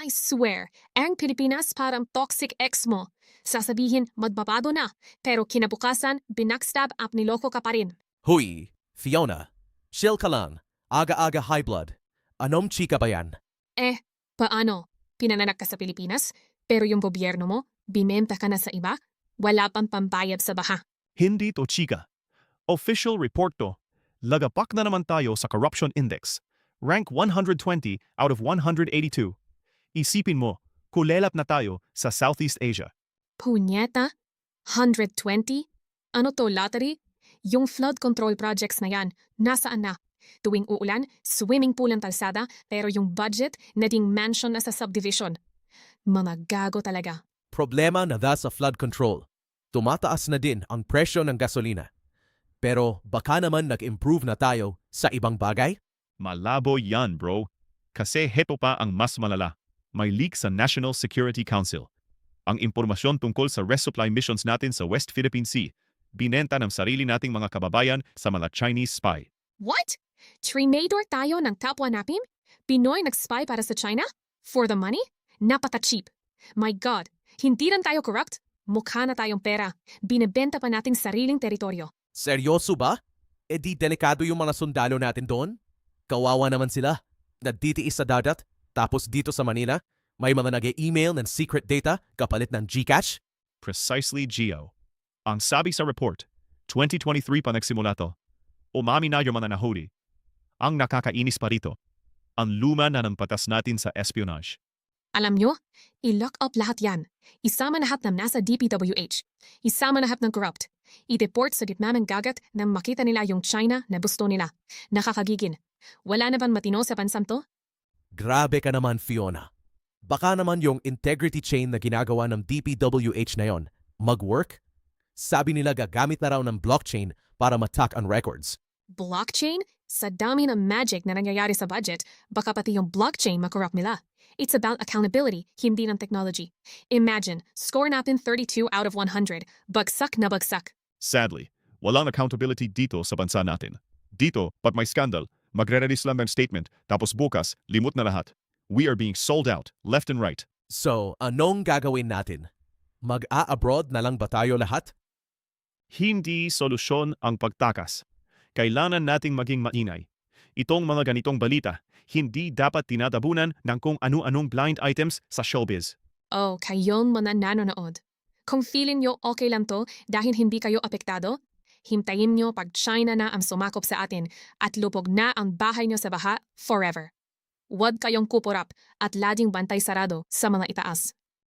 I swear, ang Pilipinas parang toxic ex mo. Sasabihin, magbabado na, pero kinabukasan, binackstab at niloko ka pa rin. Huy, Fiona. Chill ka lang. Aga-aga high blood. Anom chika ba yan? Paano? Pinananak ka sa Pilipinas, pero yung gobyerno mo, bimenta ka na sa iba? Wala pang pambayad sa baha. Hindi to chika. Official report to. Lagapak na naman tayo sa Corruption Index. Rank 120 out of 182. Isipin mo, kulelap na tayo sa Southeast Asia. Punyeta? 120? Ano to, lottery? Yung flood control projects na yan, nasaan na? Tuwing uulan, swimming pool ang talsada, pero yung budget, nading mansion na sa subdivision. Mga gago talaga. Problema na sa flood control. Tumataas na din ang presyo ng gasolina. Pero baka naman nag-improve na tayo sa ibang bagay? Malabo yan, bro. Kasi heto pa ang mas malala. May leak sa National Security Council. Ang impormasyon tungkol sa resupply missions natin sa West Philippine Sea, binenta ng sarili nating mga kababayan sa mga Chinese spy. What? Trinador tayo ng kapwa natin? Pinoy nag-spy para sa China? For the money? Napaka-cheap. My God, hindi lang tayo corrupt. Mukha na tayong pera. Binebenta pa nating sariling teritoryo. Seryoso ba? E di delikado yung mga sundalo natin doon? Kawawa naman sila. Nagtitiis sa dagat, tapos dito sa Manila, may mga nag-e-email ng secret data kapalit ng GCash? Precisely, Gio. Ang sabi sa report, 2023 pa nagsimula to. Umami na yung mga nahuli. Ang nakakainis pa rito, ang luma na ng patas natin sa espionage. Alam nyo, i-lock up lahat yan. Isama lahat ng nasa DPWH. Isama lahat ng corrupt. I-deport sa gitna ng gagat nang makita nila yung China na gusto nila. Nakakagigin. Wala na bang matino sa bansang to? Grabe ka naman, Fiona. Baka naman yung integrity chain na ginagawa ng DPWH na yon mag-work? Sabi nila gagamit na raw ng blockchain para ma-track ang records. Blockchain? Sa dami ng magic na nangyayari sa budget, baka pati yung blockchain makorrupt nila. It's about accountability, hindi ng technology. Imagine, score natin 32 out of 100. Bagsak na bagsak. Sadly, walang accountability dito sa bansa natin. Dito, pag may scandal, magre-release lang ng statement, tapos bukas, limot na lahat. We are being sold out, left and right. So, anong gagawin natin? Mag-a-abroad na lang ba tayo lahat? Hindi solusyon ang pagtakas. Kailangan nating maging mainay. Itong mga ganitong balita, hindi dapat tinatabunan ng kung anu-anong blind items sa showbiz. Oh, kayong mga nanonood. Kung feeling nyo okay lang to dahil hindi kayo apektado, hintayin nyo pag China na ang sumakop sa atin at lupog na ang bahay nyo sa baha forever. Huwag kayong kupurap at laging bantay sarado sa mga itaas.